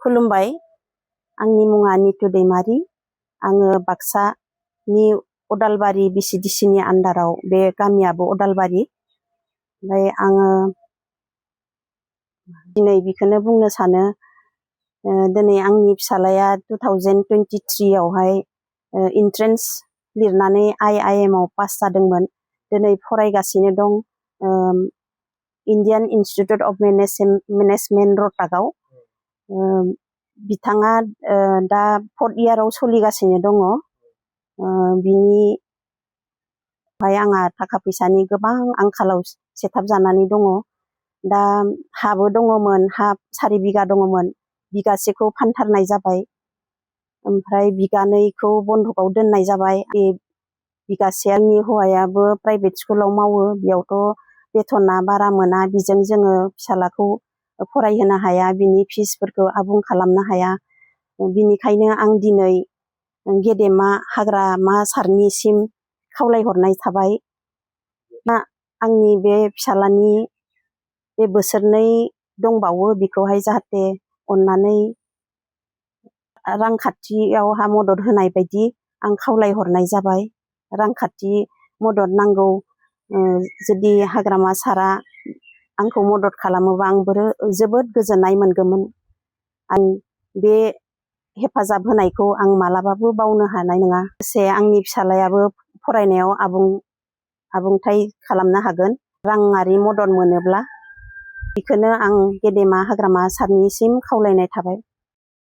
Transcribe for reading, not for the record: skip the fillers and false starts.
खुलुमबाय, आंनि मुङा नितु दैमारि। आङो बाक्सानि अदालबारि बिसिडिसिनि आन्दाराव, बे गामियाबो अदालबारि। ओमफ्राय आङो दिनै बेखौनो बुंनो सानो, दिनै आंनि फिसालाया 2023 आवहाय इन्ट्रेन्स लिरनानै IIM आव पास जादोंमोन। दिनै फरायगासिनो दं इण्डियान इन्स्टिटिउट अफ मेनेजमेन्ट रहटाकआव। बिथाङा दा 4th इयाराव सोलिगासिनो दङ। बिनिफ्राय आंहा थाखा फैसानि गोबां आंखालाव सेथाब जानानै दङ। दा हाबो दङमोन, हा 4 बिगा दङमोन, बिगासेखौ फानथारनाय जाबाय। ओमफ्राय बिगानैखौ बन्दकआव दोननाय जाबाय। बे बिगासे आंनि हौवायाबो प्राइभेट स्कुलाव मावो, बेयावथ' बेथना बारा मोना, बेजों जोङो फिसालाखौ फरायहोनो हाया, बिनि फिसफोरखौ आबुं खालामनो हाया। बिनिखायनो आं दिनै गेदेमा हाग्रामा सारनिसिम खावलायहरनाय थाबाय, आंनि बे फिसालानि बे बोसोरनै दंबावो, बेखौहाय जाहाथे अननानै रांखान्थियावहा मदद होनाय बायदि आं खावलायहरनाय जाबाय। रांखान्थि मदद नांगौ, जुदि हाग्रामा सारा आंखौ मदद खालामोबा आं जोबोद गोजोननाय मोनगौमोन। आं बे हेफाजाब होनायखौ आं मालाबाबो बावनो हानाय नङा। लोगोसे आंनि फिसालायाबो फरायनायाव आबुंथाय खालामनो हागोन, राङारि मदद मोनोब्ला। बेखौनो आं गेदेमा हाग्रामा सारनिसिम खावलायनाय थाबाय।